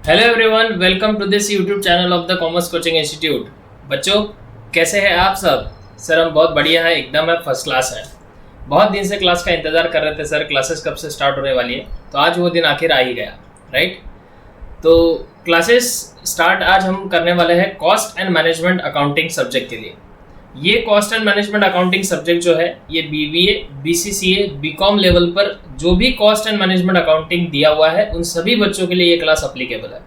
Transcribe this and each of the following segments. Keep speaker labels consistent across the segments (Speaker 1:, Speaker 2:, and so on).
Speaker 1: Hello everyone, welcome to this YouTube channel of the commerce coaching institute. बच्चों, कैसे हैं आप सब? सर हम बहुत बढ़िया है, एकदम है, फर्स्ट क्लास है। बहुत दिन से क्लास का इंतज़ार कर रहे थे सर, क्लासेस कब से स्टार्ट होने वाली है, तो आज वो दिन आखिर आ ही गया, राइट। तो क्लासेस स्टार्ट आज हम करने वाले हैं cost and management accounting subject के लिए। ये cost and management accounting subject जो है, ये बीबीए, बीसीसीए, बीकॉम लेवल पर जो भी कॉस्ट एंड मैनेजमेंट अकाउंटिंग दिया हुआ है उन सभी बच्चों के लिए ये क्लास अप्लीकेबल है।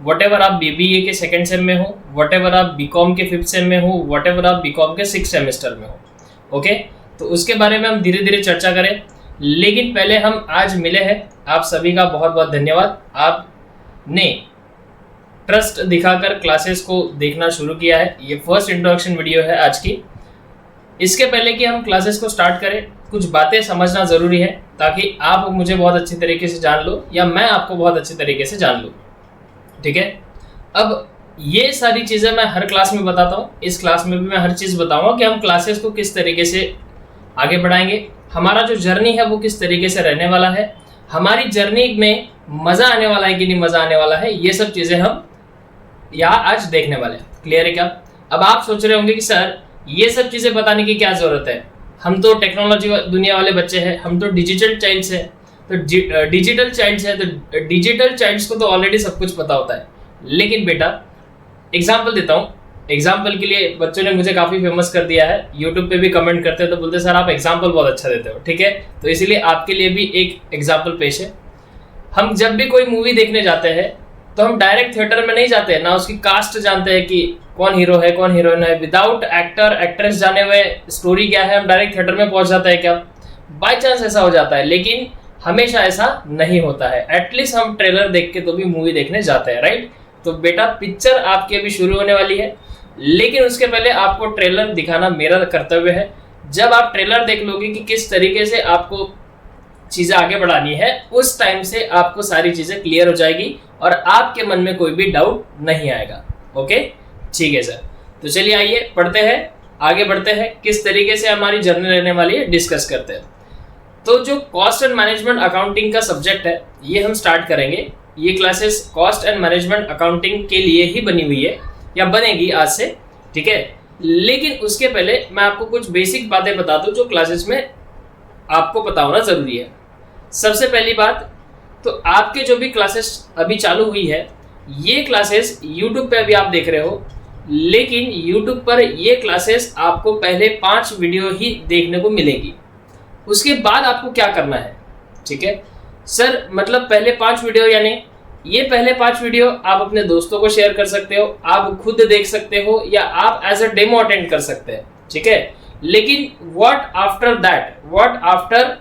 Speaker 1: वॉटेवर आप बीबीए के सेकंड सेम में हो, वॉटेवर आप बीकॉम के फिफ्थ सेम में हो, वॉटेवर आप बीकॉम के सिक्स सेमेस्टर में हो, ओके। तो उसके बारे में हम धीरे धीरे चर्चा करें, लेकिन पहले हम आज मिले हैं। आप सभी का बहुत बहुत धन्यवाद। आपने ट्रस्ट दिखाकर क्लासेस को देखना शुरू किया है। ये फर्स्ट इंट्रोडक्शन वीडियो है आज की। इसके पहले कि हम क्लासेस को स्टार्ट करें, कुछ बातें समझना ज़रूरी है ताकि आप मुझे बहुत अच्छी तरीके से जान लो या मैं आपको बहुत अच्छी तरीके से जान लूँ, ठीक है। अब ये सारी चीज़ें मैं हर क्लास में बताता हूँ, इस क्लास में भी मैं हर चीज़ बताऊँगा कि हम क्लासेस को किस तरीके से आगे बढ़ाएंगे, हमारा जो जर्नी है वो किस तरीके से रहने वाला है, हमारी जर्नी में मज़ा आने वाला है कि नहीं मज़ा आने वाला है, ये सब चीज़ें हम यहाँ आज देखने वाले हैं। क्लियर है क्या? अब आप सोच रहे होंगे कि सर ये सब चीज़ें बताने की क्या ज़रूरत है, हम तो टेक्नोलॉजी दुनिया वाले बच्चे हैं, हम तो डिजिटल चाइल्ड्स हैं, तो डिजिटल चाइल्ड्स हैं, तो डिजिटल चाइल्ड्स को तो ऑलरेडी सब कुछ पता होता है। लेकिन बेटा एग्जाम्पल देता हूँ, एग्जाम्पल के लिए बच्चों ने मुझे काफ़ी फेमस कर दिया है, यूट्यूब पे भी कमेंट करते हैं तो बोलते हैं सर आप एग्जाम्पल बहुत अच्छा देते हो, ठीक है। तो इसीलिए आपके लिए भी एक एग्जाम्पल पेश है। हम जब भी कोई मूवी देखने जाते हैं तो हम डायरेक्ट थिएटर में नहीं जाते हैं, ना उसकी कास्ट जानते हैं कि कौन हीरो है कौन हीरोइन है, विदाउट एक्टर एक्ट्रेस जाने हुए स्टोरी क्या है हम डायरेक्ट थिएटर में पहुंच जाता है क्या? बाय चांस ऐसा हो जाता है, लेकिन हमेशा ऐसा नहीं होता है। एटलीस्ट हम ट्रेलर देख के तो भी मूवी देखने जाते हैं, राइट। तो बेटा पिक्चर आपकी अभी शुरू होने वाली है, लेकिन उसके पहले आपको ट्रेलर दिखाना मेरा कर्तव्य है। जब आप ट्रेलर देख लोगे कि किस तरीके से आपको चीज़ें आगे बढ़ानी है, उस टाइम से आपको सारी चीज़ें क्लियर हो जाएगी और आपके मन में कोई भी डाउट नहीं आएगा, ओके। ठीक है सर, तो चलिए आइए पढ़ते हैं, आगे बढ़ते हैं, किस तरीके से हमारी जर्नी रहने वाली है डिस्कस करते हैं। तो जो कॉस्ट एंड मैनेजमेंट अकाउंटिंग का सब्जेक्ट है ये हम स्टार्ट करेंगे। ये classes cost and management accounting के लिए ही बनी हुई है या बनेगी आज से, ठीक है। लेकिन उसके पहले मैं आपको कुछ बेसिक बातें बता दूं जो क्लासेस में आपको पता होना ज़रूरी है। सबसे पहली बात, तो आपके जो भी क्लासेस अभी चालू हुई है, ये क्लासेस YouTube पे अभी आप देख रहे हो, लेकिन YouTube पर ये क्लासेस आपको पहले 5 वीडियो ही देखने को मिलेगी। उसके बाद आपको क्या करना है, ठीक है सर? मतलब पहले 5 वीडियो यानी ये पहले 5 वीडियो आप अपने दोस्तों को शेयर कर सकते हो, आप खुद देख सकते हो या आप एज अ डेमो अटेंड कर सकते हैं, ठीक है। लेकिन what after that, what after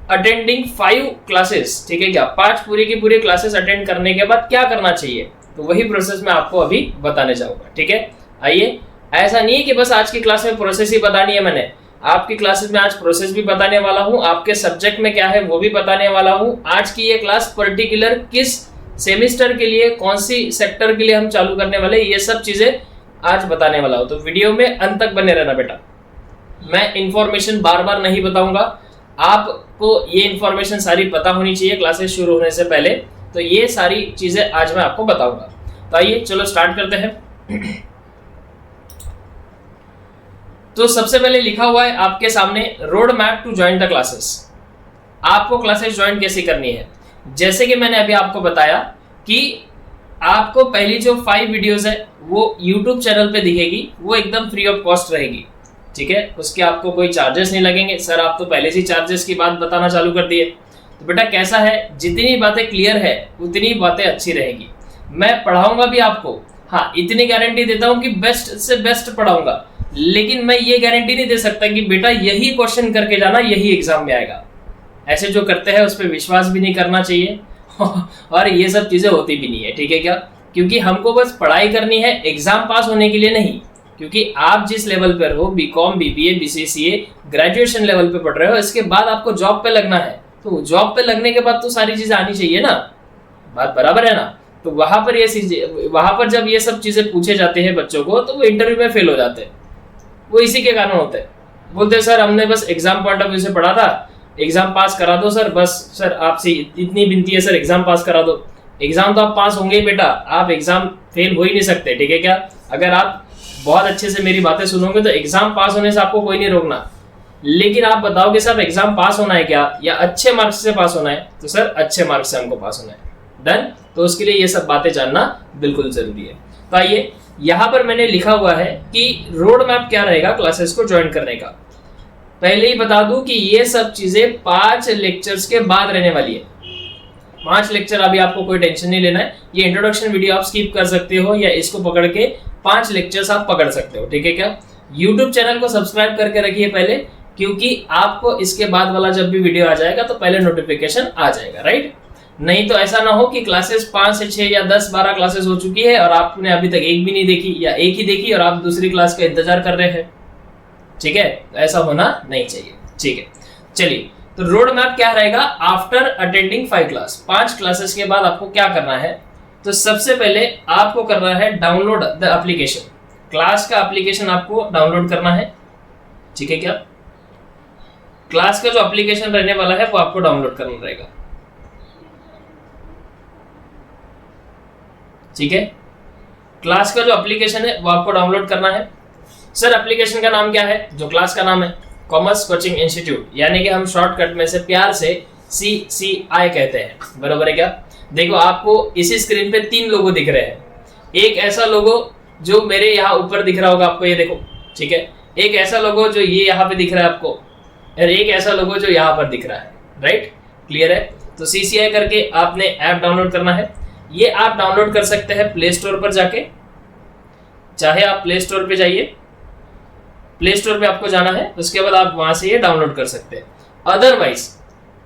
Speaker 1: attending 5 classes, ठीक है क्या? 5 पूरी की पूरी क्लासेस अटेंड करने के बाद क्या करना चाहिए, तो वही प्रोसेस मैं आपको अभी बताने जाऊंगा, ठीक है। आइए, ऐसा नहीं है कि बस आज की क्लास में प्रोसेस ही बतानी है, मैंने आपकी क्लासेस में आज प्रोसेस भी बताने वाला हूँ, आपके सब्जेक्ट में क्या है वो भी बताने वाला हूँ। आज की ये क्लास पर्टिकुलर किस सेमिस्टर के लिए, कौन सी सेक्टर के लिए हम चालू करने वाले, ये सब चीजें आज बताने वाला हूँ। तो वीडियो में अंत तक बने रहना बेटा। मैं इंफॉर्मेशन बार बार नहीं बताऊंगा, आपको ये इंफॉर्मेशन सारी पता होनी चाहिए क्लासेस शुरू होने से पहले, तो ये सारी चीजें आज मैं आपको बताऊंगा। तो आइए चलो स्टार्ट करते हैं। तो सबसे पहले लिखा हुआ है आपके सामने road map to join the classes. आपको क्लासेस ज्वाइन कैसे करनी है? जैसे कि मैंने अभी आपको बताया कि आपको पहली जो 5 वीडियोस है वो YouTube चैनल पे दिखेगी, वो एकदम फ्री ऑफ कॉस्ट रहेगी, ठीक है। उसके आपको कोई चार्जेस नहीं लगेंगे। सर आप तो पहले से चार्जेस की बात बताना चालू कर दिए। तो बेटा कैसा है, जितनी बातें क्लियर है उतनी बातें अच्छी रहेगी। मैं पढ़ाऊंगा भी आपको, हाँ इतनी गारंटी देता हूँ कि बेस्ट से बेस्ट पढ़ाऊंगा, लेकिन मैं ये गारंटी नहीं दे सकता कि बेटा यही क्वेश्चन करके जाना, यही एग्जाम में आएगा। ऐसे जो करते हैं उस पर विश्वास भी नहीं करना चाहिए और ये सब चीज़ें होती भी नहीं है, ठीक है क्या? क्योंकि हमको बस पढ़ाई करनी है एग्जाम पास होने के लिए नहीं। क्योंकि आप जिस लेवल पर हो, बीकॉम, बीबीए, बीसीसीए, ग्रेजुएशन लेवल पे पढ़ रहे हो, इसके बाद आपको जॉब पे लगना है। तो जॉब पे लगने के बाद तो सारी चीज़ें आनी चाहिए ना, बात बराबर है ना। तो वहाँ पर जब ये सब चीज़ें पूछे जाते हैं बच्चों को, तो वो इंटरव्यू में फेल हो जाते हैं। वो इसी के कारण होते हैं। बोलते हैं सर हमने बस एग्जाम पॉइंट ऑफ व्यू से पढ़ा था, एग्जाम पास करा दो सर, बस सर आपसे इतनी विनती है सर एग्जाम पास करा दो। एग्जाम तो आप पास होंगे ही बेटा, आप एग्जाम फेल हो ही नहीं सकते, ठीक है क्या। अगर आप बहुत अच्छे से मेरी बातें सुनोगे तो एग्जाम पास होने से आपको कोई नहीं रोकना, लेकिन आप बताओ कि सर एग्जाम पास होना है क्या, या अच्छे मार्क्स से पास होना है, तो सर अच्छे मार्क्स से हमको पास होना है। डन। तो उसके लिए ये सब बातें जानना बिल्कुल जरूरी है। तो आइए, यहाँ पर मैंने लिखा हुआ है कि रोड मैप क्या रहेगा क्लासेस को ज्वाइन करने का। पहले ही बता दूं कि ये सब चीजें 5 लेक्चर्स के बाद रहने वाली है। 5 लेक्चर, अभी आपको कोई टेंशन नहीं लेना है। ये इंट्रोडक्शन वीडियो आप स्किप कर सकते हो या इसको पकड़ के 5 लेक्चर्स आप पकड़ सकते हो, ठीक है क्या। यूट्यूब चैनल को सब्सक्राइब करके रखिए पहले, क्योंकि आपको इसके बाद वाला जब भी वीडियो आ जाएगा तो पहले नोटिफिकेशन आ जाएगा, राइट। नहीं तो ऐसा ना हो कि क्लासेस 5 से 6 या 10 12 क्लासेस हो चुकी है और आपने अभी तक एक भी नहीं देखी, या एक ही देखी और आप दूसरी क्लास का इंतजार कर रहे हैं, ठीक है। ऐसा होना नहीं चाहिए, ठीक है। चलिए, तो रोड मैप क्या रहेगा आफ्टर अटेंडिंग 5 क्लास। 5 क्लासेस के बाद आपको क्या करना है, तो सबसे पहले आपको करना है डाउनलोड द एप्लीकेशन। क्लास का एप्लीकेशन आपको डाउनलोड करना है, ठीक है क्या। क्लास का जो एप्लीकेशन रहने वाला है वो आपको डाउनलोड करना रहेगा, ठीक है। क्लास का जो एप्लीकेशन है वो आपको डाउनलोड करना है। सर एप्लीकेशन का नाम क्या है, जो क्लास का नाम है कॉमर्स कोचिंग इंस्टीट्यूट, यानी कि हम शॉर्टकट में से प्यार से CCI कहते हैं, बराबर है क्या। देखो, आपको इसी स्क्रीन पे 3 लोगो दिख रहे हैं। एक ऐसा लोगो जो मेरे यहाँ ऊपर दिख रहा होगा आपको, ये देखो, ठीक है। एक ऐसा लोगो जो ये यहाँ पे दिख रहा है आपको, और एक ऐसा लोगो जो यहाँ पर दिख रहा है, राइट। क्लियर है। तो CCI करके आपने ऐप डाउनलोड करना है। ये आप डाउनलोड कर सकते हैं प्ले स्टोर पर जाके, चाहे आप प्ले स्टोर पे जाइए, प्ले स्टोर पे आपको जाना है, उसके बाद आप वहां से ये डाउनलोड कर सकते हैं। अदरवाइज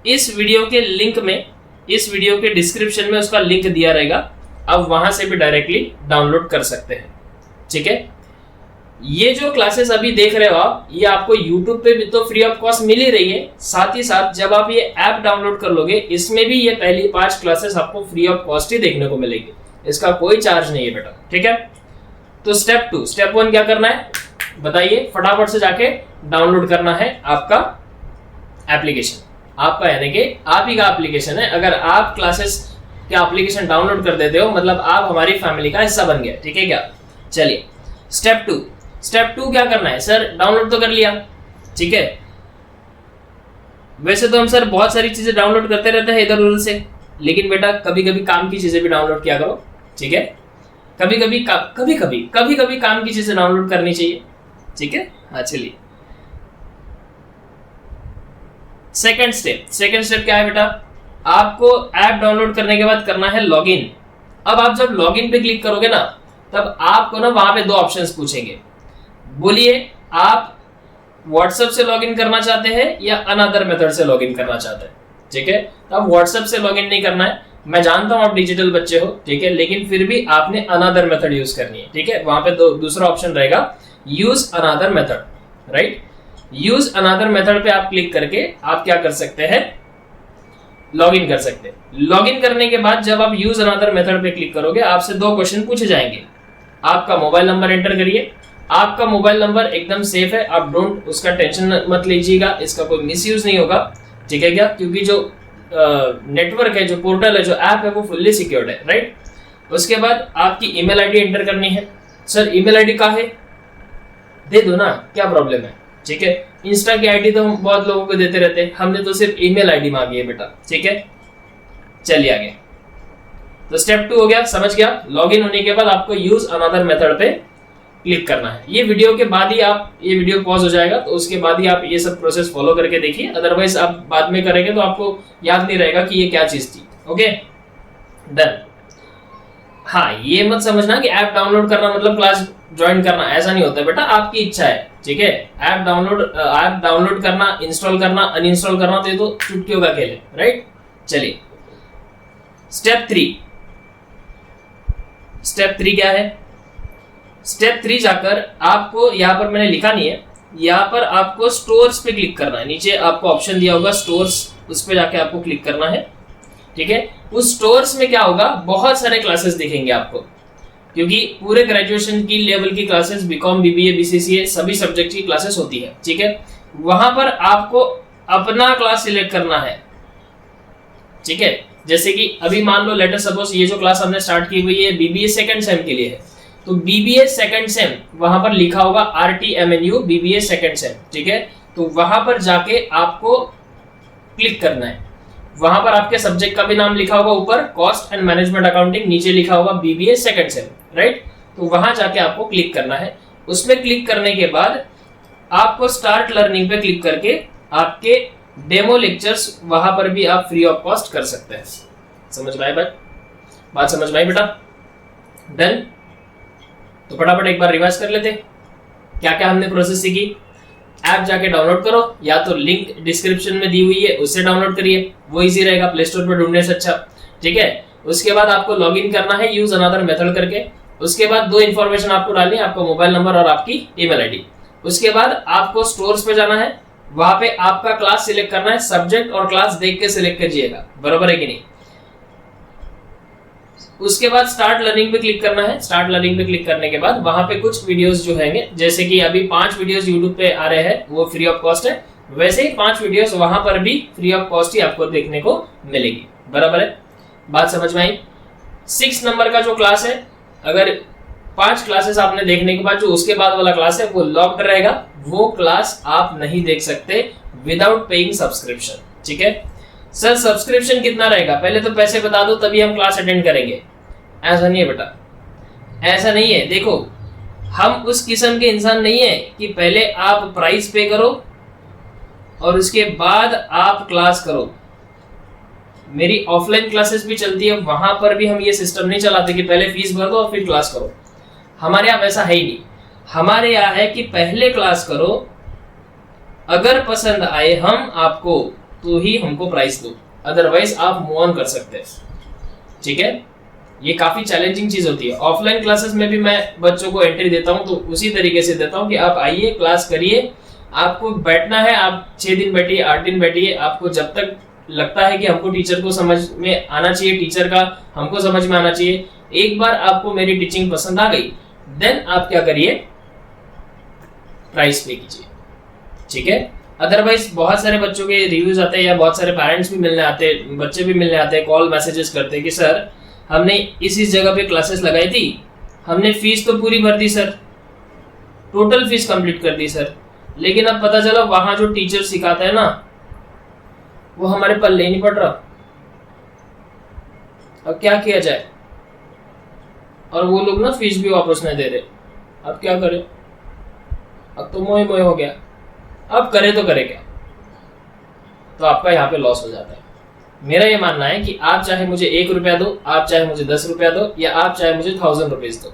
Speaker 1: इस वीडियो के लिंक में, इस वीडियो के डिस्क्रिप्शन में उसका लिंक दिया रहेगा, आप वहां से भी डायरेक्टली डाउनलोड कर सकते हैं, ठीक है। ये जो क्लासेस अभी देख रहे हो आप, ये आपको YouTube पे भी तो फ्री ऑफ कॉस्ट मिल ही रही है। साथ ही साथ जब आप ये ऐप डाउनलोड कर लोगे, इसमें भी ये पहली 5 क्लासेस आपको फ्री ऑफ कॉस्ट ही देखने को मिलेगी, इसका कोई चार्ज नहीं है बेटा, ठीक है। तो स्टेप 1 क्या करना है बताइए, फटाफट से जाके डाउनलोड करना है आपका एप्लीकेशन। आपका यानी कि आप ही का एप्लीकेशन है। अगर आप क्लासेस का एप्लीकेशन डाउनलोड कर देते हो, मतलब आप हमारी फैमिली का हिस्सा बन गए, ठीक है क्या। चलिए, स्टेप 2 क्या करना है, सर डाउनलोड तो कर लिया, ठीक है। वैसे तो हम सर बहुत सारी चीजें डाउनलोड करते रहते हैं इधर उधर से, लेकिन बेटा कभी कभी काम की चीजें भी डाउनलोड किया करो, ठीक है। कभी कभी काम की चीजें डाउनलोड करनी चाहिए, ठीक है। हाँ, चलिए, सेकंड स्टेप क्या है बेटा, आपको ऐप डाउनलोड करने के बाद करना है लॉगिन। अब आप जब लॉगिन पे क्लिक करोगे ना, तब आपको ना वहां पे 2 ऑप्शंस पूछेंगे। बोलिए, आप व्हाट्सएप से लॉगिन करना चाहते हैं या अनदर मेथड से लॉगिन करना चाहते हैं, ठीक है। तो आप व्हाट्सएप से लॉगिन नहीं करना है, मैं जानता हूं आप डिजिटल बच्चे हो, ठीक है, लेकिन फिर भी आपने अनदर मेथड यूज करनी है, ठीक है। वहां पे दूसरा ऑप्शन रहेगा use another method, right. Use another method पे आप क्लिक करके आप क्या कर सकते हैं, लॉगिन कर सकते हैं। लॉगिन करने के बाद जब आप यूज अनदर मेथड पे क्लिक करोगे, आपसे 2 क्वेश्चन पूछे जाएंगे। आपका मोबाइल नंबर एंटर करिए। आपका मोबाइल नंबर एकदम सेफ है, आप डोंट उसका टेंशन मत लीजिएगा, इसका कोई मिसयूज नहीं होगा, ठीक है क्या, क्योंकि जो नेटवर्क है, जो पोर्टल है, जो ऐप है, वो फुल्ली सिक्योर्ड है, राइट। उसके बाद आपकी ईमेल आईडी एंटर करनी है। सर ईमेल आईडी का है, दे दो ना, क्या प्रॉब्लम है, ठीक है। इंस्टा की आईडी तो हम बहुत लोगों को देते रहते हैं, हमने तो सिर्फ ईमेल आईडी मांगी है बेटा, ठीक है। चलिए आगे, तो स्टेप 2 हो गया, समझ गया। लॉगिन होने के बाद आपको यूज अनदर मेथड पे क्लिक करना है। ये वीडियो के बाद ही आप, ये वीडियो पॉज हो जाएगा तो उसके बाद ही आप ये सब प्रोसेस फॉलो करके देखिए, अदरवाइज आप बाद में करेंगे तो आपको याद नहीं रहेगा कि ये क्या चीज थी। Okay, done. हाँ, ये मत समझना कि ऐप डाउनलोड करना मतलब क्लास ज्वाइन करना, ऐसा नहीं होता बेटा, आपकी इच्छा है, ठीक है। ऐप डाउनलोड करना, इंस्टॉल करना, अनइंस्टॉल करना, तो ये तो चुटकियों का खेल है, राइट। चलिए, स्टेप 3 क्या है। स्टेप 3 जाकर आपको, यहाँ पर मैंने लिखा नहीं है, यहाँ पर आपको स्टोर्स पे क्लिक करना है। नीचे आपको ऑप्शन दिया होगा स्टोर्स, उस पे जाके आपको क्लिक करना है, ठीक है। उस स्टोर्स में क्या होगा, बहुत सारे क्लासेस दिखेंगे आपको, क्योंकि पूरे ग्रेजुएशन की लेवल की क्लासेस, बीकॉम, बीबीए, बीसीसीए सभी सब्जेक्ट की क्लासेस होती है, ठीक है। वहां पर आपको अपना क्लास सिलेक्ट करना है, ठीक है। जैसे कि अभी मान लो लेटर सपोज ये जो क्लास हमने स्टार्ट की हुई है बीबीए सेकंड सेम के लिए है, तो बीबीए सेकंड सेम वहां पर लिखा होगा RTMNU बीबीए सेकंड सेम, ठीक है। तो वहां पर जाके आपको क्लिक करना है, वहां पर आपके सब्जेक्ट का भी नाम लिखा होगा ऊपर कॉस्ट एंड मैनेजमेंट अकाउंटिंग, नीचे लिखा होगा बीबीए सेकंड सेम, राइट। तो वहां जाके आपको क्लिक करना है। उसमें क्लिक करने के बाद आपको स्टार्ट लर्निंग पे क्लिक करके आपके डेमो लेक्चर्स वहां पर भी आप फ्री ऑफ कॉस्ट कर सकते हैं। समझ में आई बात समझ में आई बेटा? डन। तो फटाफट एक बार रिवाइज कर लेते हैं क्या क्या हमने प्रोसेस सीखी। ऐप जाके डाउनलोड करो, या तो लिंक डिस्क्रिप्शन में दी हुई है उससे डाउनलोड करिए, वो इजी रहेगा प्ले स्टोर पर ढूंढने से अच्छा, ठीक है। उसके बाद आपको लॉगिन करना है यूज अनदर मेथड करके। उसके बाद दो इन्फॉर्मेशन आपको डालनी है, आपका मोबाइल नंबर और आपकी ईमेल आईडी। उसके बाद आपको स्टोर्स पे जाना है, वहां पे आपका क्लास सिलेक्ट करना है, सब्जेक्ट और क्लास देख के सिलेक्ट कीजिएगा, बराबर है कि नहीं। उसके बाद स्टार्ट लर्निंग पे क्लिक करना है। स्टार्ट लर्निंग पे क्लिक करने के बाद वहां पे कुछ वीडियोस जो हैंगे, जैसे कि अभी 5 वीडियोस YouTube पे आ रहे हैं वो फ्री ऑफ कॉस्ट है, वैसे ही 5 वीडियोस वहां पर भी फ्री ऑफ कॉस्ट ही आपको देखने को मिलेगी, बराबर है। बात समझ में आई। 6 नंबर का जो क्लास है, अगर 5 क्लासेस आपने देखने के बाद जो उसके बाद वाला क्लास है वो लॉक्ड रहेगा, वो क्लास आप नहीं देख सकते विदाउट पेइंग सब्सक्रिप्शन, ठीक है। सर सब्सक्रिप्शन कितना रहेगा, पहले तो पैसे बता दो तभी हम क्लास अटेंड करेंगे। ऐसा नहीं है बेटा, ऐसा नहीं है। देखो हम उस किस्म के इंसान नहीं है कि पहले आप प्राइस पे करो और उसके बाद आप क्लास करो। मेरी ऑफलाइन क्लासेस भी चलती है, वहां पर भी हम ये सिस्टम नहीं चलाते कि पहले फीस भर दो और फिर क्लास करो। हमारे यहाँ वैसा है ही नहीं। हमारे यहाँ है कि पहले क्लास करो, अगर पसंद आए हम आपको तो ही हमको प्राइस दो, अदरवाइज आप मूव ऑन कर सकते हैं, ठीक है। ये काफी चैलेंजिंग चीज होती है। ऑफलाइन क्लासेस में भी मैं बच्चों को एंट्री देता हूं तो उसी तरीके से देता हूं कि आप आइए क्लास करिए, आपको बैठना है, आप 6 दिन बैठिए 8 दिन बैठिए, आपको जब तक लगता है कि हमको टीचर को समझ में आना चाहिए, टीचर का हमको समझ में आना चाहिए, एक बार आपको मेरी टीचिंग पसंद आ गई देन आप क्या करिए, प्राइस पे कीजिए, ठीक है। अदरवाइज बहुत सारे बच्चों के रिव्यूज आते हैं या बहुत सारे पेरेंट्स भी मिलने आते हैं, बच्चे भी मिलने आते हैं, कॉल मैसेजेस करते हैं कि सर हमने इस जगह पे क्लासेस लगाई थी, हमने फीस तो पूरी भर दी सर, टोटल फीस कंप्लीट कर दी सर, लेकिन अब पता चला वहां जो टीचर सिखाता है ना वो हमारे पल्ले नहीं पड़ रहा, अब क्या किया जाए। और वो लोग ना फीस भी वापस नहीं दे रहे, अब क्या करें, अब तो मोए मोए हो गया, अब करे तो करे क्या। तो आपका यहाँ पे लॉस हो जाता है। मेरा ये मानना है कि आप चाहे मुझे 1 रुपया दो, आप चाहे मुझे 10 रुपया दो, या आप चाहे मुझे 1000 रुपीज दो,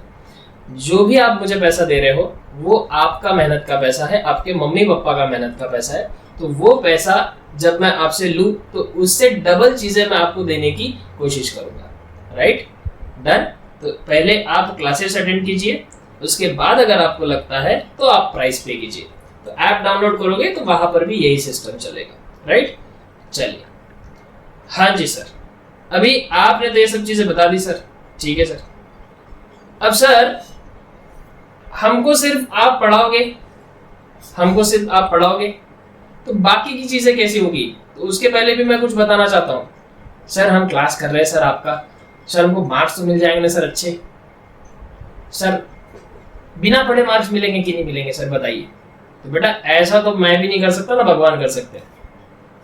Speaker 1: जो भी आप मुझे पैसा दे रहे हो वो आपका मेहनत का पैसा है, आपके मम्मी पापा का मेहनत का पैसा है। तो वो पैसा जब मैं आपसे लूं तो उससे डबल चीजें मैं आपको देने की कोशिश करूंगा, राइट। डन। तो पहले आप क्लासेस अटेंड कीजिए, उसके बाद अगर आपको लगता है तो आप प्राइस पे कीजिए। तो ऐप डाउनलोड करोगे तो वहां पर भी यही सिस्टम चलेगा, राइट। चलिए, हाँ जी सर, अभी आपने तो ये सब चीजें बता दी सर, ठीक है सर। अब सर हमको सिर्फ आप पढ़ाओगे, हमको सिर्फ आप पढ़ाओगे तो बाकी की चीजें कैसी होगी, तो उसके पहले भी मैं कुछ बताना चाहता हूँ। सर हम क्लास कर रहे हैं सर आपका, सर हमको मार्क्स तो मिल जाएंगे ना सर अच्छे, सर बिना पढ़े मार्क्स मिलेंगे कि नहीं मिलेंगे सर बताइए। तो बेटा ऐसा तो मैं भी नहीं कर सकता ना भगवान कर सकते।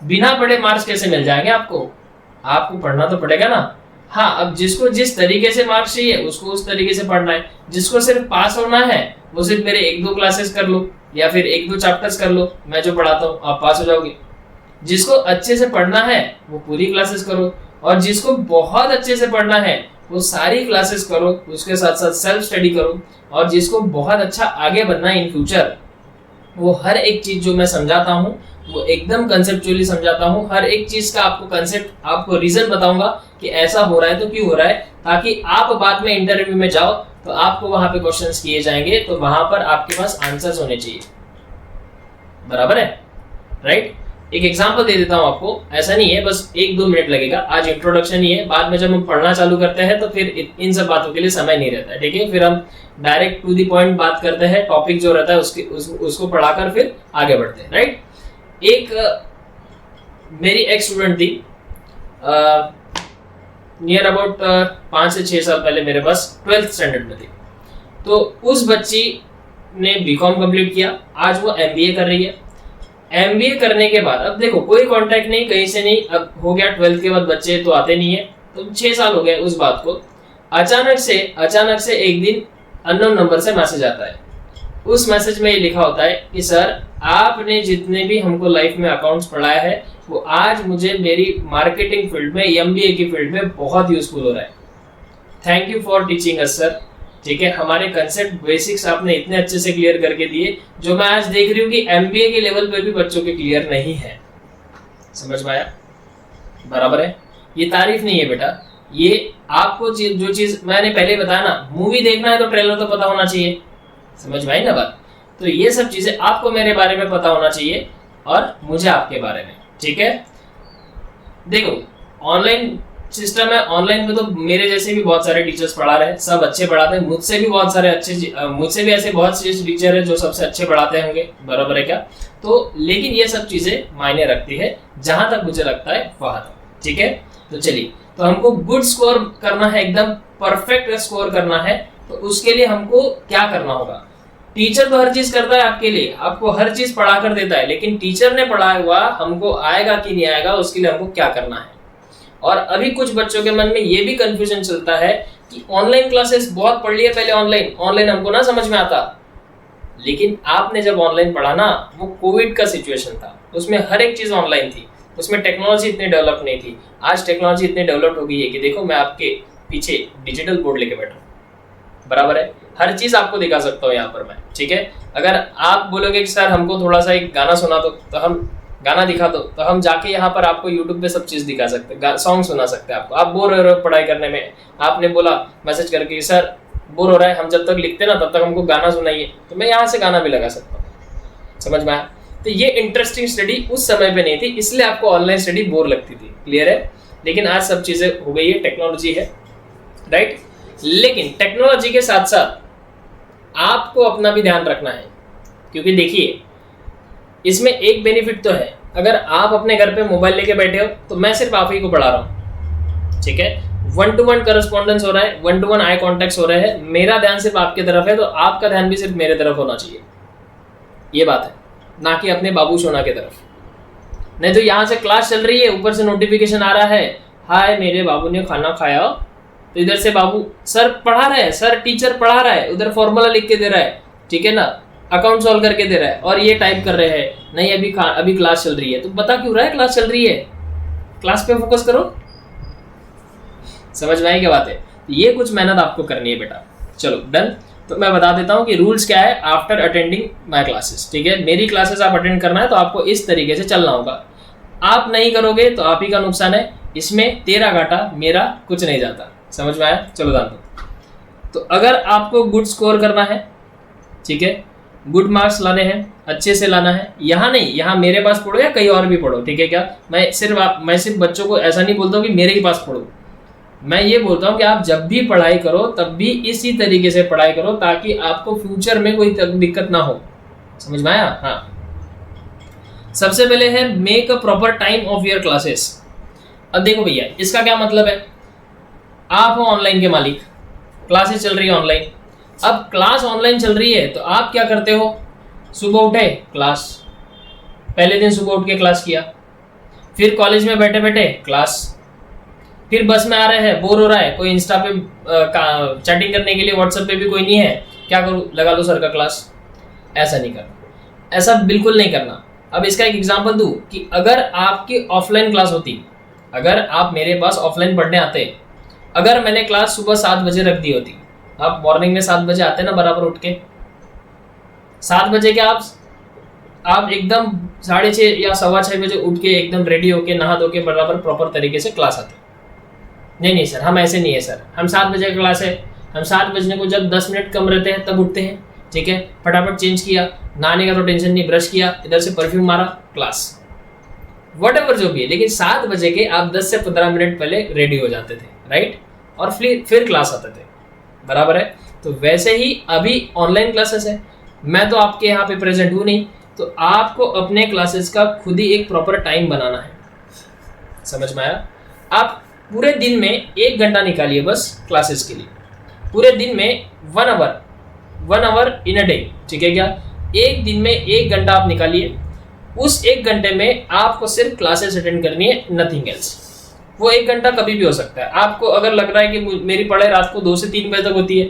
Speaker 1: बिना पढ़े मार्क्स कैसे मिल जाएंगे आपको, आपको पढ़ना तो पड़ेगा ना। हाँ, अब जिसको जिस तरीके से मार्क्स चाहिए उसको उस तरीके से पढ़ना है। जिसको सिर्फ पास होना है वो सिर्फ मेरे 1-2 क्लासेस कर लो या फिर 1-2 चैप्टर्स कर लो, मैं जो पढ़ाता हूँ आप पास हो जाओगे। जिसको अच्छे से पढ़ना है वो पूरी क्लासेस करो, और जिसको बहुत अच्छे से पढ़ना है वो सारी क्लासेस करो, उसके साथ साथ सेल्फ स्टडी करो। और जिसको बहुत अच्छा आगे बढ़ना है इन फ्यूचर, वो हर एक चीज जो मैं समझाता हूँ वो एकदम कंसेप्चुअली समझाता हूँ। हर एक चीज का आपको कंसेप्ट, आपको रीजन बताऊंगा कि ऐसा हो रहा है तो क्यों हो रहा है, ताकि आप बाद में इंटरव्यू में जाओ तो आपको वहां पे क्वेश्चंस किए जाएंगे तो वहां पर आपके पास आंसर्स होने चाहिए, बराबर है, राइट। एक एग्जांपल दे देता हूं आपको, ऐसा नहीं है बस 1-2 मिनट लगेगा, आज इंट्रोडक्शन ही है, बाद में जब हम पढ़ना चालू करते हैं तो फिर इन सब बातों के लिए समय नहीं रहता है, ठीक है। फिर हम डायरेक्ट टू द पॉइंट बात करते हैं, टॉपिक जो रहता है उसको पढ़ाकर फिर आगे बढ़ते हैं, राइट। एक मेरी एक स्टूडेंट थी, नियर अबाउट 5 से 6 साल पहले मेरे पास 12th स्टैंडर्ड में थी। तो उस बच्ची ने बीकॉम कंप्लीट किया, आज वो एमबीए कर रही है। एमबीए करने के बाद अब देखो कोई कांटेक्ट नहीं कहीं से नहीं, अब हो गया 12th के बाद बच्चे तो आते नहीं है, तो 6 साल हो गए उस बात को। अचानक से एक दिन अननोन नंबर से मैसेज आता है। उस मैसेज में ये लिखा होता है कि सर आपने जितने भी हमको लाइफ में अकाउंट्स पढ़ाया है वो आज मुझे मेरी मार्केटिंग फील्ड में, एमबीए की फील्ड में बहुत यूजफुल हो रहा है। Thank you for teaching us sir. ठीक है, हमारे कंसेप्ट बेसिक्स आपने इतने अच्छे से क्लियर करके दिए जो मैं आज देख रही हूँ कि एमबीए के लेवल पे भी बच्चों के क्लियर नहीं है। समझ में आया? बराबर है। ये तारीफ नहीं है बेटा, ये आपको जो चीज मैंने पहले बताया ना, मूवी देखना है तो ट्रेलर तो पता होना चाहिए। समझ में आई ना बात? तो ये सब चीजें आपको मेरे बारे में पता होना चाहिए और मुझे आपके बारे में। ठीक है, देखो ऑनलाइन सिस्टम है, ऑनलाइन में तो मेरे जैसे भी बहुत सारे टीचर्स पढ़ा रहे हैं, सब अच्छे पढ़ाते हैं। मुझसे भी बहुत सारे मुझसे भी ऐसे बहुत से टीचर है जो सबसे अच्छे पढ़ाते होंगे, बराबर है क्या? तो लेकिन ये सब चीजें मायने रखती है जहां तक मुझे लगता है वहां तक। ठीक है, तो चलिए, तो हमको गुड स्कोर करना है, एकदम परफेक्ट स्कोर करना है, तो उसके लिए हमको क्या करना होगा? टीचर तो हर चीज करता है आपके लिए, आपको हर चीज पढ़ा कर देता है, लेकिन टीचर ने पढ़ाया हुआ हमको आएगा कि नहीं आएगा, उसके लिए हमको क्या करना है। और अभी कुछ बच्चों के मन में ये भी कंफ्यूजन चलता है कि ऑनलाइन क्लासेस बहुत पढ़ लिए पहले, ऑनलाइन हमको ना समझ में आता। लेकिन आपने जब ऑनलाइन पढ़ा ना, वो कोविड का सिचुएशन था, उसमें हर एक चीज ऑनलाइन थी, उसमें टेक्नोलॉजी इतनी डेवलप नहीं थी। आज टेक्नोलॉजी इतनी डेवलप हो गई है कि देखो मैं आपके पीछे डिजिटल बोर्ड लेके बैठा हूँ, बराबर है, हर चीज आपको दिखा सकता हूँ यहाँ पर मैं। ठीक है, अगर आप बोलोगे कि सर हमको थोड़ा सा एक गाना सुना दो, तो हम गाना दिखा दो, तो हम जाके यहाँ पर आपको यूट्यूब पे सब चीज दिखा सकते हैं, सॉन्ग सुना सकते हैं आपको। आप बोर हो रहे हो पढ़ाई करने में, आपने बोला मैसेज करके सर बोर हो रहा है, हम जब तक लिखते ना तब तक हमको गाना सुनाइए, तो मैं यहाँ से गाना भी लगा सकता हूँ। समझ में आया? तो ये इंटरेस्टिंग स्टडी उस समय पे नहीं थी, इसलिए आपको ऑनलाइन स्टडी बोर लगती थी। क्लियर है? लेकिन आज सब चीजें हो गई है, टेक्नोलॉजी है, राइट? लेकिन टेक्नोलॉजी के साथ साथ आपको अपना भी ध्यान रखना है, क्योंकि देखिए इसमें एक बेनिफिट तो है, अगर आप अपने घर पे मोबाइल लेके बैठे हो तो मैं सिर्फ आप ही को पढ़ा रहा हूँ। ठीक है, 1-to-1 करस्पॉन्डेंस हो रहा है, 1-to-1 आई कॉन्टेक्ट हो रहे हैं, मेरा ध्यान सिर्फ आपकी तरफ है, तो आपका ध्यान भी सिर्फ मेरे तरफ होना चाहिए। ये बात है, ना कि अपने बाबू सोना की तरफ। नहीं तो यहाँ से क्लास चल रही है, ऊपर से नोटिफिकेशन आ रहा है, हाय मेरे बाबू ने खाना खाया, तो इधर से बाबू सर पढ़ा रहा है, सर टीचर पढ़ा रहा है, उधर फॉर्मूला लिख के दे रहा है, ठीक है ना, अकाउंट सॉल्व करके दे रहा है, और ये टाइप कर रहे हैं, नहीं अभी क्लास चल रही है। तो बता क्यों रहा है क्लास चल रही है? क्लास पे फोकस करो। समझ में आई क्या बात है? ये कुछ मेहनत आपको करनी है बेटा। चलो डन। तो मैं बता देता हूँ कि रूल्स क्या है आफ्टर अटेंडिंग माई क्लासेस। ठीक है, मेरी क्लासेस आप अटेंड करना है तो आपको इस तरीके से चलना होगा। आप नहीं करोगे तो आप ही का नुकसान है, इसमें तेरा घाटा मेरा कुछ नहीं जाता। समझ में आया? चलो जान दो। तो अगर आपको गुड स्कोर करना है, ठीक है, गुड मार्क्स लाने हैं, अच्छे से लाना है, यहाँ नहीं, यहाँ मेरे पास पढ़ो या कहीं और भी पढ़ो, ठीक है क्या? मैं सिर्फ बच्चों को ऐसा नहीं बोलता हूँ कि मेरे ही पास पढ़ो, मैं ये बोलता हूँ कि आप जब भी पढ़ाई करो तब भी इसी तरीके से पढ़ाई करो ताकि आपको फ्यूचर में कोई दिक्कत ना हो। समझ में आया? हाँ, सबसे पहले है make a proper time of your classes. अब देखो भैया, इसका क्या मतलब है? आप हो ऑनलाइन के मालिक, क्लासेस चल रही है ऑनलाइन। अब क्लास ऑनलाइन चल रही है तो आप क्या करते हो? सुबह उठे क्लास, पहले दिन सुबह उठ के क्लास किया, फिर कॉलेज में बैठे बैठे क्लास, फिर बस में आ रहे हैं, बोर हो रहा है, कोई इंस्टा पे चैटिंग करने के लिए व्हाट्सएप पे भी कोई नहीं है, क्या करूँ? लगा लो सर का क्लास। ऐसा नहीं करना, ऐसा बिल्कुल नहीं करना। अब इसका एक एग्जांपल दूं कि अगर आपकी ऑफलाइन क्लास होती, अगर आप मेरे पास ऑफलाइन पढ़ने आते, अगर मैंने क्लास सुबह 7 बजे रख दी होती, आप मॉर्निंग में 7 बजे आते ना बराबर उठ के, 7 बजे के आप एकदम 6:30 या 6:15 बजे उठ के एकदम रेडी होके नहा धो के बराबर प्रॉपर तरीके से क्लास आते। नहीं सर, हम ऐसे नहीं है सर, हम 7 बजे का क्लास है, हम 7 बजने को जब 10 मिनट कम रहते हैं तब उठते हैं, ठीक है, फटाफट चेंज किया, नहाने का तो टेंशन नहीं, ब्रश किया, इधर से परफ्यूम मारा, क्लास, व्हाटएवर जो भी है, लेकिन 7 बजे के आप 10 से 15 मिनट पहले रेडी हो जाते थे, राइट, और फिर क्लास आते थे, बराबर है। तो वैसे ही अभी ऑनलाइन क्लासेस है, मैं तो आपके यहाँ पे प्रेजेंट हूँ नहीं, तो आपको अपने क्लासेस का खुद ही एक प्रॉपर टाइम बनाना है। समझ में आया? आप पूरे दिन में 1 घंटा निकालिए बस क्लासेस के लिए। पूरे दिन में 1 आवर इन अ डे, ठीक है क्या? एक दिन में 1 घंटा आप निकालिए। उस 1 घंटे में आपको सिर्फ क्लासेस अटेंड करनी है, नथिंग एल्स। वो 1 घंटा कभी भी हो सकता है। आपको अगर लग रहा है कि मेरी पढ़ाई रात को 2 से 3 बजे तक होती है,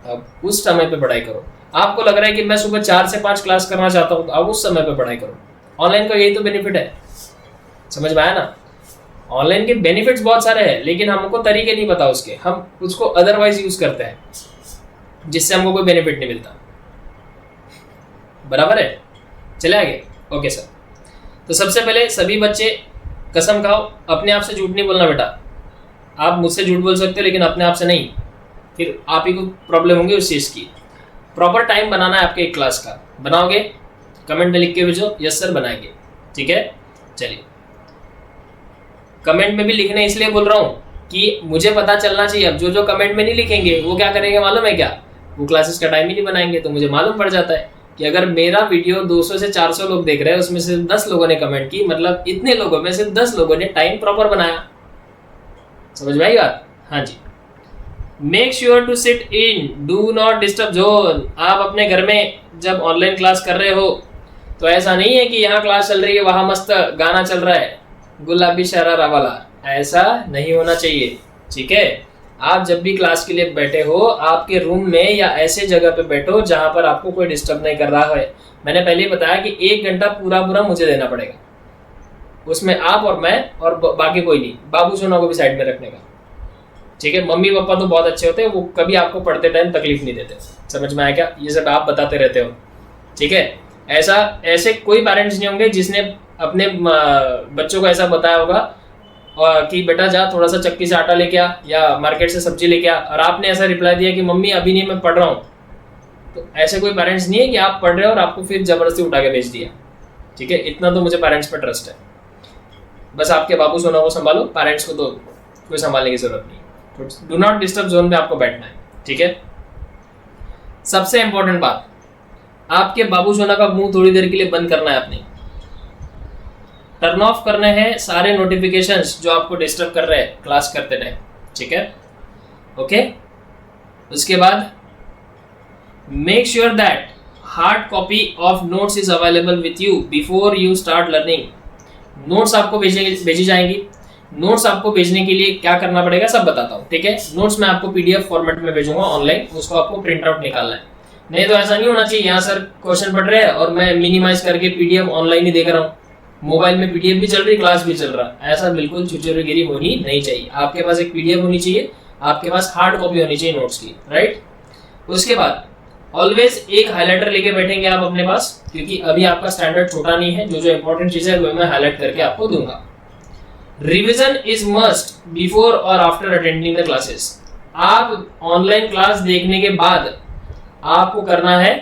Speaker 1: अब उस समय पे पढ़ाई करो। आपको लग रहा है कि मैं सुबह 4 से 5 क्लास करना चाहता हूँ, तो आप उस समय पे पढ़ाई करो। ऑनलाइन का यही तो बेनिफिट है, समझ में आया ना? ऑनलाइन के बेनिफिट्स बहुत सारे हैं, लेकिन हमको तरीके नहीं पता उसके, हम उसको अदरवाइज यूज करते हैं जिससे हमको कोई बेनिफिट नहीं मिलता। बराबर है? चले आगे। Okay sir. तो सबसे पहले सभी बच्चे कसम खाओ, अपने आप से झूठ नहीं बोलना बेटा। आप मुझसे झूठ बोल सकते हो लेकिन अपने आप से नहीं, फिर आप ही को प्रॉब्लम होंगी उस चीज़ की। प्रॉपर टाइम बनाना है आपके एक क्लास का। बनाओगे? कमेंट में लिख के भेजो, यस सर बनाएंगे, ठीक है? चलिए, कमेंट में भी लिखना इसलिए बोल रहा हूँ कि मुझे पता चलना चाहिए। अब जो कमेंट में नहीं लिखेंगे वो क्या करेंगे मालूम है क्या? वो क्लासेस का टाइम ही नहीं बनाएंगे। तो मुझे मालूम पड़ जाता है कि अगर मेरा वीडियो 200 से 400 लोग देख रहे हैं, उसमें से 10 लोगों ने कमेंट की, मतलब इतने लोगों में से 10 लोगों ने टाइम प्रॉपर बनाया। समझ में आई बात? हाँ जी। Make sure to sit in do not disturb zone. आप अपने घर में जब ऑनलाइन क्लास कर रहे हो तो ऐसा नहीं है कि यहाँ क्लास चल रही है, वहाँ मस्त गाना चल रहा है गुलाबी शरारा वाला, ऐसा नहीं होना चाहिए, ठीक है? आप जब भी क्लास के लिए बैठे हो, आपके रूम में या ऐसे जगह पे बैठो जहाँ पर आपको कोई डिस्टर्ब नहीं कर रहा है। मैंने पहले ही बताया कि 1 घंटा पूरा मुझे देना पड़ेगा, उसमें आप और मैं और बाकी कोई नहीं, बाबू सोना को भी साइड में रखने का, ठीक है? मम्मी पापा तो बहुत अच्छे होते हैं, वो कभी आपको पढ़ते टाइम तकलीफ नहीं देते। समझ में आया क्या? ये सब आप बताते रहते हो, ठीक है? ऐसे कोई पेरेंट्स नहीं होंगे जिसने अपने बच्चों को ऐसा बताया होगा कि बेटा जा थोड़ा सा चक्की से आटा लेके आ या मार्केट से सब्जी लेके आ, और आपने ऐसा रिप्लाई दिया कि मम्मी अभी नहीं, मैं पढ़ रहा हूँ। तो ऐसे कोई पेरेंट्स नहीं है कि आप पढ़ रहे हो और आपको फिर जबरदस्ती उठा के भेज दिया, ठीक है? इतना तो मुझे पेरेंट्स पर ट्रस्ट है। बस आपके बाबू सोना को संभालो, पेरेंट्स को तो कोई संभालने की जरूरत नहीं। तो डू नॉट डिस्टर्ब जोन में आपको बैठना है, ठीक है? सबसे इंपॉर्टेंट बात, आपके बाबू सोना का मुंह थोड़ी देर के लिए बंद करना है आपने। टर्न ऑफ करने हैं सारे नोटिफिकेशंस जो आपको डिस्टर्ब कर रहे हैं क्लास करते टाइम, ठीक है? ओके। उसके बाद make sure that hard copy of notes is available with you before you start learning. Notes आपको भेजी जाएंगी। नोट्स आपको भेजने के लिए क्या करना पड़ेगा सब बताता हूँ, ठीक है? नोट्स मैं आपको पीडीएफ फॉर्मेट में भेजूंगा ऑनलाइन, उसको आपको प्रिंट आउट निकालना है। नहीं तो ऐसा नहीं होना चाहिए यहाँ सर क्वेश्चन पढ़ रहे हैं और मैं मिनिमाइज करके पीडीएफ ऑनलाइन ही देख रहा हूँ, मोबाइल में पीडीएफ भी चल रही, क्लास भी चल रहा। ऐसा बिल्कुल चुचुरगिरी होनी नहीं चाहिए। आपके पास एक पीडीएफ होनी चाहिए, आपके पास हार्ड कॉपी होनी चाहिए नोट्स की, राइट? उसके बाद ऑलवेज एक हाइलाइटर लेके बैठेंगे आप अपने पास, क्योंकि अभी आपका स्टैंडर्ड छोटा नहीं है। जो इंपॉर्टेंट चीज है वो मैं हाईलाइट करके आपको दूंगा। रिविजन इज मस्ट बिफोर और आफ्टर अटेंडिंग द क्लासेस। आप ऑनलाइन क्लास देखने के बाद आपको करना है,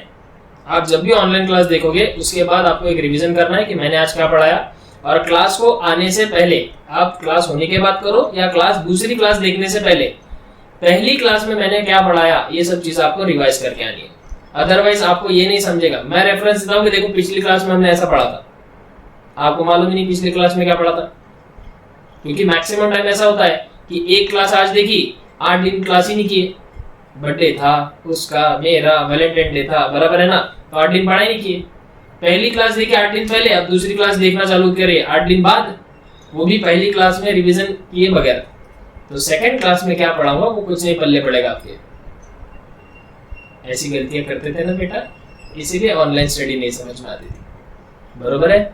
Speaker 1: आप जब भी ऑनलाइन क्लास देखोगे उसके बाद आपको एक रिवीजन करना है कि मैंने आज क्या पढ़ाया। और क्लास को आने से पहले, आप क्लास होने के बाद करो या क्लास दूसरी क्लास देखने से पहले, पहली क्लास में मैंने क्या पढ़ाया ये सब चीज आपको रिवाइज करके आनी है। अदरवाइज आपको ये नहीं समझेगा। मैं रेफरेंस देता हूँ कि देखो पिछली क्लास में हमने ऐसा पढ़ा था, आपको मालूम ही नहीं पिछली क्लास में क्या पढ़ा था, क्योंकि मैक्सिमम टाइम ऐसा होता है कि एक क्लास आज देखी, 8 दिन क्लास ही नहीं किए। बर्थडे था उसका, मेरा वैलेंटाइन डे था, बराबर है ना, तो 8 दिन पढ़ाई नहीं किए। पहली क्लास देखी 8 दिन पहले, अब दूसरी क्लास देखना चालू करे 8 दिन बाद, वो भी पहली क्लास में रिवीजन किए बगैर। तो सेकंड क्लास में क्या पढ़ाऊंगा वो कुछ नहीं पल्ले पड़ेगा आपके। ऐसी गलतियां करते थे ना बेटा, इसीलिए ऑनलाइन स्टडी नहीं समझ में आती थी, बरोबर है?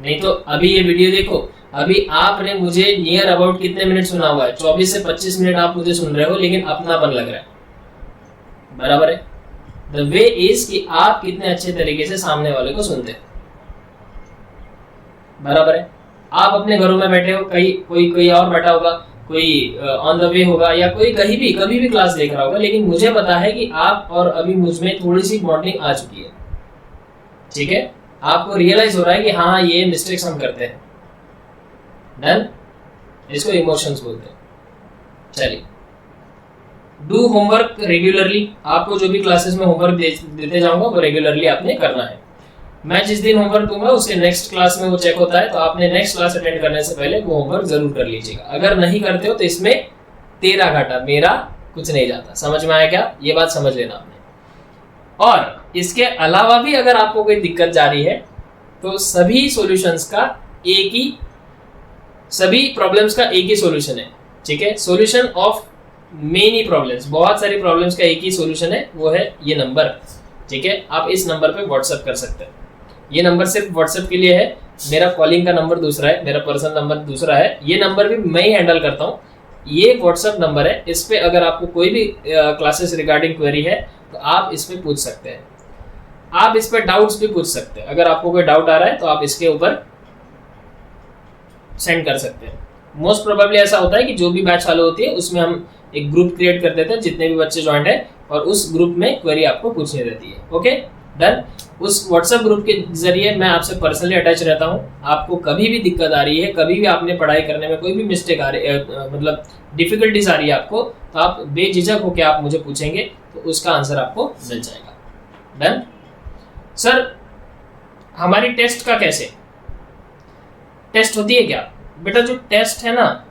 Speaker 1: नहीं तो अभी ये वीडियो देखो, अभी आपने मुझे नियर अबाउट कितने मिनट सुना हुआ है? 24 से 25 मिनट आप मुझे सुन रहे हो, लेकिन अपनापन लग रहा है, बराबर है? द वे इज कि आप कितने अच्छे तरीके से सामने वाले को सुनते हैं, बराबर है? आप अपने घरों में बैठे हो, कोई और बैठा होगा, कोई ऑन द वे होगा, या कोई कभी भी क्लास देख रहा होगा, लेकिन मुझे पता है कि आप और अभी मुझ में थोड़ी सी बॉन्डिंग आ चुकी है, ठीक है? आपको रियलाइज हो रहा है कि हाँ ये मिस्टेक्स हम करते हैं। डन? इसको इमोशंस बोलते हैं। चलिए, डू होमवर्क रेगुलरली। आपको जो भी क्लासेस में होमवर्क देते जाऊंगा वो रेगुलरली आपने करना है। मैं जिस दिन होमवर्क दूंगा उसके नेक्स्ट क्लास में वो चेक होता है, तो आपने नेक्स्ट क्लास अटेंड करने से पहले वो होमवर्क जरूर कर लीजिएगा। अगर नहीं करते हो तो इसमें तेरा घाटा, मेरा कुछ नहीं जाता। समझ में आया क्या? ये बात समझ लेना आपने। और इसके अलावा भी अगर आपको कोई दिक्कत जा रही है तो सभी सॉल्यूशंस का एक ही, सभी प्रॉब्लम्स का एक ही सॉल्यूशन है, ठीक है। सॉल्यूशन ऑफ मेनी प्रॉब्लम्स, बहुत सारी प्रॉब्लम्स का एक ही सॉल्यूशन है, वो है ये नंबर, ठीक है। आप इस नंबर पे व्हाट्सएप कर सकते हैं। ये नंबर सिर्फ व्हाट्सएप के लिए है, मेरा कॉलिंग का नंबर दूसरा है, मेरा पर्सनल नंबर दूसरा है। ये नंबर भी मैं ही हैंडल करता हूँ। ये व्हाट्सएप नंबर है, इस पे अगर आपको कोई भी क्लासेस रिगार्डिंग क्वेरी है तो आप इस पे पूछ सकते हैं। आप इस पे डाउट्स भी पूछ सकते हैं। अगर आपको कोई डाउट आ रहा है तो आप इसके ऊपर सेंड कर सकते हैं। मोस्ट प्रोबेबली ऐसा होता है कि जो भी बैच चालू होती है उसमें हम एक ग्रुप क्रिएट कर देते हैं, जितने भी बच्चे ज्वाइंट है, और उस ग्रुप में क्वेरी आपको पूछनी रहती है। Okay done. उस व्हाट्सएप ग्रुप के जरिए मैं आपसे पर्सनली अटैच रहता हूँ। आपको कभी भी दिक्कत आ रही है, कभी भी आपने पढ़ाई करने में कोई भी मिस्टेक आ रही है, मतलब डिफिकल्टीज आ रही है आपको, तो आप बेझिझक होकर आप मुझे पूछेंगे तो उसका आंसर आपको मिल जाएगा। डन। सर हमारी टेस्ट का कैसे? टेस्ट होती है क्या? बेटा जो टेस्ट है ना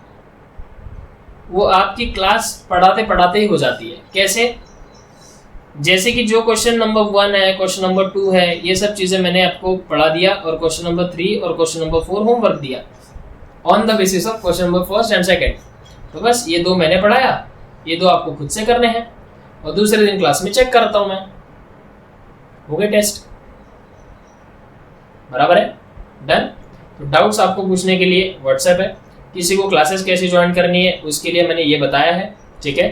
Speaker 1: वो आपकी क्लास पढ़ाते पढ़ाते ही हो जाती है। कैसे? जैसे कि जो क्वेश्चन नंबर 1 है, क्वेश्चन नंबर 2 है, ये सब चीजें मैंने आपको पढ़ा दिया, और क्वेश्चन नंबर 3 और क्वेश्चन नंबर 4 होमवर्क दिया on the basis of question number 1 and 2। तो बस ये 2 मैंने पढ़ाया, ये 2 आपको खुद से करने हैं, और दूसरे दिन क्लास में चेक करता हूं मैं। हो गए टेस्ट, बराबर है। डन। तो डाउट्स आपको पूछने के लिए व्हाट्सएप है। किसी को क्लासेस कैसे ज्वाइन करनी है उसके लिए मैंने ये बताया है, ठीक है।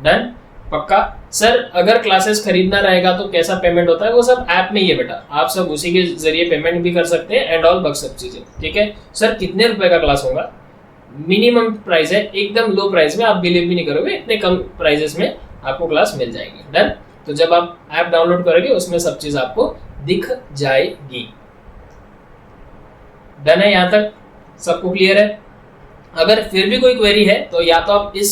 Speaker 1: डन। पक्का। सर अगर क्लासेस खरीदना रहेगा तो कैसा पेमेंट होता है? वो सब ऐप में ही है बेटा, आप सब उसी के जरिए पेमेंट भी कर सकते हैं एंड ऑल बक्स सब चीजें, ठीक है। सर कितने रुपए का क्लास होगा? मिनिमम प्राइस है, एकदम लो प्राइस में, आप बिलीव भी नहीं करोगे इतने कम प्राइजेस में आपको क्लास मिल जाएगी। डन। तो जब आप ऐप डाउनलोड करोगे उसमें सब चीज आपको दिख जाएगी। डन है? यहाँ तक सबको क्लियर है? अगर फिर भी कोई क्वेरी है तो या तो आप इस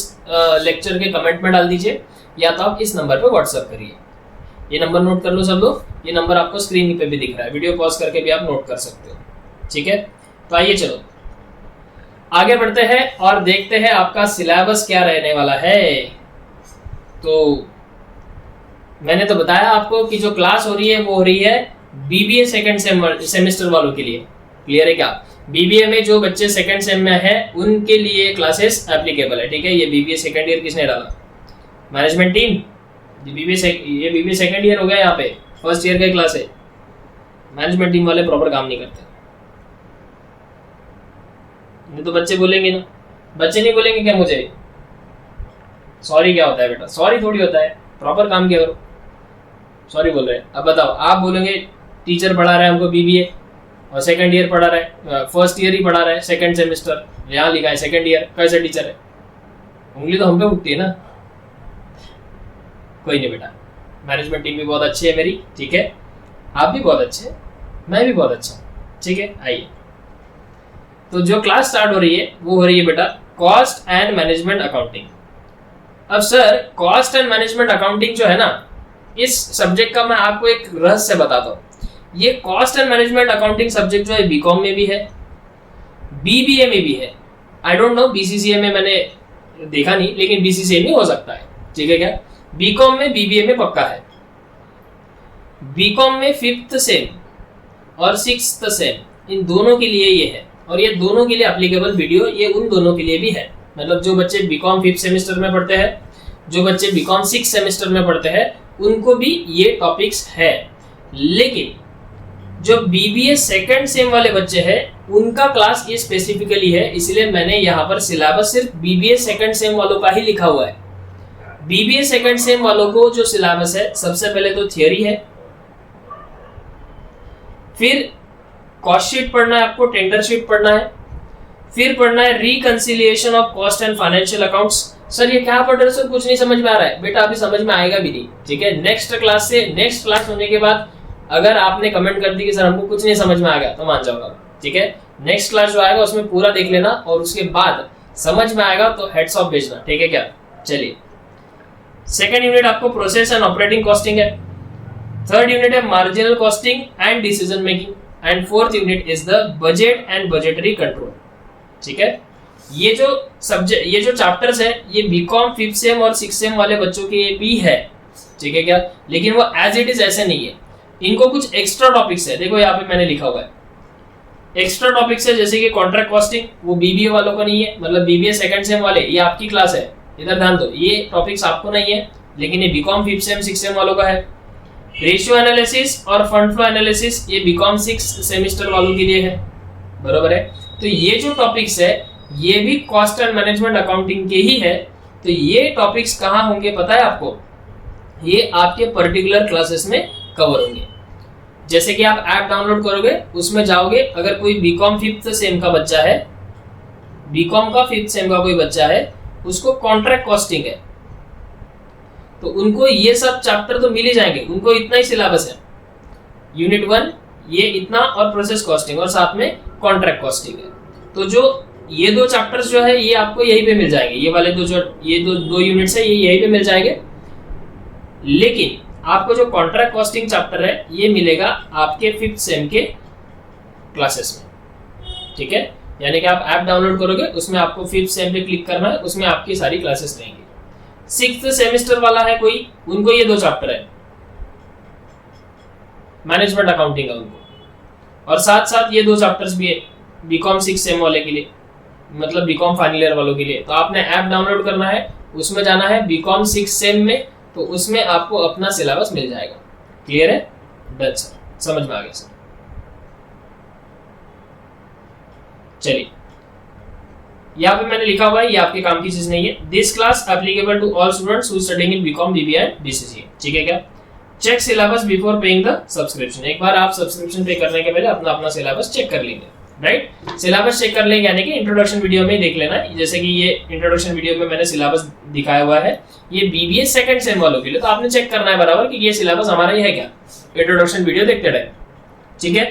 Speaker 1: लेक्चर के कमेंट में डाल दीजिए, या तो आप इस नंबर पे व्हाट्सएप करिए। ये नंबर नोट कर लो सब लोग, ये नंबर आपको स्क्रीन पे भी दिख रहा है, वीडियो पॉज करके भी आप नोट कर सकते हो, ठीक है। तो आइए चलो आगे बढ़ते हैं और देखते हैं आपका सिलेबस क्या रहने वाला है। तो मैंने तो बताया आपको कि जो क्लास हो रही है वो हो रही है बीबीए सेकंड सेमेस्टर वालों के लिए। क्लियर है क्या? बीबीए में जो बच्चे सेकंड सेम में है उनके लिए क्लासेस एप्लीकेबल है, ठीक है। ये बीबीए सेकंड ईयर किसने डाला? Management team. ये बीबीए सेकंड ईयर हो गया, यहाँ पे फर्स्ट ईयर का क्लास है। मैनेजमेंट टीम वाले प्रॉपर काम नहीं करते। ये तो बच्चे बोलेंगे ना, बच्चे नहीं बोलेंगे क्या मुझे सॉरी क्या होता है? बेटा सॉरी थोड़ी होता है, प्रॉपर काम किया करो। सॉरी बोल रहे हैं। अब बताओ, आप बोलेंगे टीचर पढ़ा रहा है हमको बीबीए और सेकंड ईयर पढ़ा रहा है, फर्स्ट ईयर ही पढ़ा रहा है, सेकंड सेमेस्टर यहाँ लिखा है सेकंड ईयर, कैसे टीचर है? उंगली तो हम पे उठती है ना। कोई नहीं बेटा, मैनेजमेंट टीम भी बहुत अच्छी है मेरी, ठीक है। आप भी बहुत अच्छे, मैं भी बहुत अच्छा हूँ, ठीक है। आइए, तो जो क्लास स्टार्ट हो रही है वो हो रही है बेटा कॉस्ट एंड मैनेजमेंट अकाउंटिंग। अब sir cost and management accounting जो है ना, इस सब्जेक्ट का मैं आपको एक रहस्य बताता हूँ। ये cost and management accounting subject जो है बीकॉम में भी है, बीबीए में भी है। आई डोंट नो बीसीसीए में मैंने देखा नहीं, लेकिन बीसीसीए में हो सकता है, ठीक है क्या। बीकॉम में बीबीए में पक्का है। बीकॉम में 5th सेम और 6th सेम इन दोनों के लिए ये है, और ये दोनों के लिए एप्लीकेबल वीडियो ये उन दोनों के लिए भी है। मतलब जो बच्चे बीकॉम 5th सेमेस्टर में पढ़ते हैं, जो बच्चे बीकॉम 6th सेमेस्टर में पढ़ते हैं, उनको भी ये टॉपिक्स है। लेकिन जो बीबीए सेकंड सेम वाले बच्चे हैं उनका क्लास ये स्पेसिफिकली है, इसलिए मैंने यहाँ पर सिलेबस सिर्फ बीबीए सेकंड सेम वालों का ही लिखा हुआ है। बीबीए सेकंड सेम वालों को जो सिलेबस है, सबसे पहले तो थियरी है, फिर कॉस्ट शीट पढ़ना है आपको, टेंडर शीट पढ़ना है, फिर पढ़ना है reconciliation of cost and financial accounts. Sir ये क्या पढ़ रहे हो सर, कुछ नहीं समझ में आ रहा है। बेटा अभी समझ में आएगा भी नहीं, ठीक है। नेक्स्ट क्लास होने के बाद अगर आपने कमेंट कर दी कि सर हमको कुछ नहीं समझ में आ गया, तो मान जाओगा, ठीक है। नेक्स्ट क्लास जो आएगा उसमें पूरा देख लेना, और उसके बाद समझ में आएगा तो हेड्स ऑफ भेजना, ठीक है क्या। चलिए, सेकेंड यूनिट आपको प्रोसेस एंड ऑपरेटिंग कॉस्टिंग है, थर्ड यूनिट है marginal costing and decision making, and fourth unit is the budget and budgetary control. ठीक है, ये जो चैप्टर्स है ये बीकॉम 5th सेम और 6th सेम वाले बच्चों के भी है। ठीक है क्या, लेकिन वो एज इट इज ऐसे नहीं है, इनको कुछ एक्स्ट्रा टॉपिक्स है। देखो यहाँ पे मैंने लिखा हुआ है एक्स्ट्रा टॉपिक्स है, जैसे कि कॉन्ट्रैक्ट कॉस्टिंग, वो बीबीए वालों को नहीं है, मतलब बीबीए 2nd सेम वाले, ये आपकी क्लास है, इधर ध्यान दो, ये टॉपिक्स आपको नहीं है, लेकिन ये BCom 5th same 6th same वालों का है। रेशियो एनालिसिस और फंड फ्लो एनालिसिस ये बीकॉम 6th सेमेस्टर वालों के लिए है, बरोबर है। तो ये जो टॉपिक्स है ये भी कॉस्ट एंड मैनेजमेंट अकाउंटिंग के ही है। तो ये टॉपिक्स कहाँ होंगे पता है आपको, ये आपके पर्टिकुलर क्लासेस में कवर होंगे। जैसे कि आप ऐप डाउनलोड करोगे, उसमें जाओगे, अगर कोई बीकॉम 5th सेम का बच्चा है, बीकॉम का 5th सेम का कोई बच्चा है, उसको कॉन्ट्रैक्ट कॉस्टिंग है, तो उनको ये सब चैप्टर तो मिल ही जाएंगे, उनको इतना ही सिलेबस है, यूनिट 1 ये इतना और प्रोसेस कॉस्टिंग और साथ में कॉन्ट्रैक्ट कॉस्टिंग है। तो जो ये 2 चैप्टर्स जो है ये आपको यहीं पे मिल जाएंगे, ये वाले ये दो यूनिट्स है ये यहीं पे मिल जाएंगे। लेकिन आपको जो कॉन्ट्रैक्ट कॉस्टिंग चैप्टर है ये मिलेगा आपके 5th सेम के क्लासेस में। ठीक है, यानी कि आप ऐप डाउनलोड करोगे, उसमें आपको 5th सेम पे क्लिक करना है, उसमें आपकी सारी क्लासेस रहेंगी। 6th सेमेस्टर वाला है कोई, उनको ये 2 चैप्टर है, मैनेजमेंट अकाउंटिंग है उनको, और साथ साथ ये 2 चैप्टर्स भी है बीकॉम 6th सेम वाले के लिए, मतलब बीकॉम फाइनल ईयर वालों के लिए। तो आपने ऐप डाउनलोड करना है, उसमें जाना है बीकॉम 6th सेम में, तो उसमें आपको अपना सिलेबस मिल जाएगा। क्लियर है? डन सर, समझ में आ गया सर। चलिए, यहाँ पे मैंने लिखा हुआ है, ये आपके काम की चीज नहीं है। This class applicable to all students who studying in BCom BBA and BCCA. ठीक है क्या? Check syllabus before paying the subscription. एक बार आप सब्सक्रिप्शन पे करने के पहले अपना सिलेबस चेक कर लेंगे, राइट? सिलेबस चेक कर लेंगे यानी कि इंट्रोडक्शन वीडियो में देख लेना, जैसे कि ये इंट्रोडक्शन वीडियो में मैंने सिलेबस दिखाया हुआ है, ये बीबीए 2nd सेम वालों के लिए, तो आपने चेक करना है बराबर कि ये सिलेबस हमारा ही है क्या, इंट्रोडक्शन वीडियो देखते रहे। ठीक है,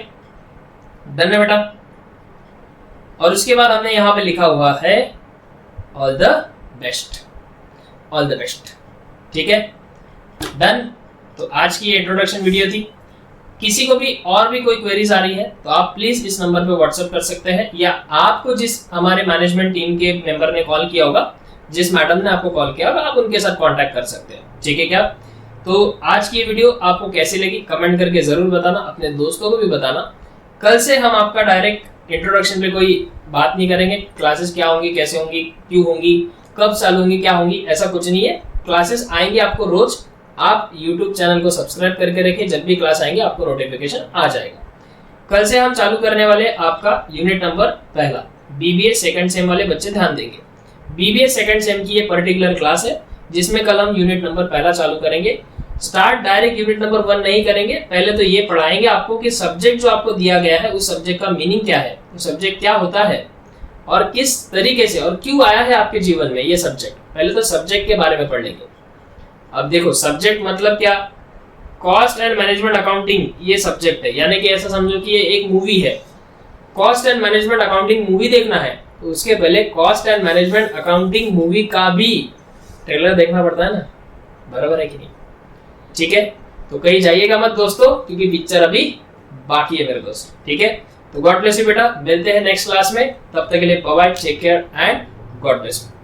Speaker 1: डन है बेटा। और उसके बाद हमने यहाँ पे लिखा हुआ है all the best, all the best. ठीक है, डन। तो आज की ये इंट्रोडक्शन वीडियो थी। किसी को भी और भी कोई क्वेरीज आ रही है तो आप प्लीज इस नंबर पे व्हाट्सएप कर सकते हैं, या आपको जिस हमारे मैनेजमेंट टीम के मेंबर ने कॉल किया होगा, जिस मैडम ने आपको कॉल किया होगा, आप उनके साथ कांटेक्ट कर सकते हैं। ठीक है क्या? तो आज की ये वीडियो आपको कैसी लगी कमेंट करके जरूर बताना, अपने दोस्तों को भी बताना। कल से हम आपका डायरेक्ट इंट्रोडक्शन पे कोई बात नहीं करेंगे, क्लासेस क्या होंगी, कैसे होंगी, क्यों होंगी, कब चालू होंगी, क्या होंगी, ऐसा कुछ नहीं है। क्लासेस आएंगे आपको रोज, आप YouTube चैनल को सब्सक्राइब करके रखिए, जब भी क्लास आएंगे आपको नोटिफिकेशन आ जाएगा। कल से हम चालू करने वाले आपका unit number 1 BBA 2nd same वाले बच्चे ध्यान देंगे। बीबीए 2nd सेम की ये पर्टिकुलर क्लास है जिसमें कल हम यूनिट नंबर 1 चालू करेंगे। स्टार्ट डायरेक्ट यूनिट नंबर 1 नहीं करेंगे, पहले तो ये पढ़ाएंगे आपको कि सब्जेक्ट जो आपको दिया गया है उस सब्जेक्ट का मीनिंग क्या है, वो सब्जेक्ट क्या होता है और किस तरीके से और क्यों आया है आपके जीवन में ये सब्जेक्ट। पहले तो सब्जेक्ट के बारे में पढ़ लेंगे। अब देखो, सब्जेक्ट मतलब क्या, कॉस्ट एंड मैनेजमेंट अकाउंटिंग ये सब्जेक्ट है, यानी कि ऐसा समझो कि ये एक मूवी है। Cost and management accounting movie देखना है तो उसके पहले cost and management accounting movie का भी ट्रेलर देखना पड़ता है ना, बराबर है कि नहीं? ठीक है, तो कहीं जाइएगा मत दोस्तों, क्योंकि पिक्चर अभी बाकी है मेरे दोस्त। ठीक है, तो गॉड ब्लेस यू बेटा, मिलते हैं नेक्स्ट क्लास में, तब तक के लिए bye bye, take care and God bless you.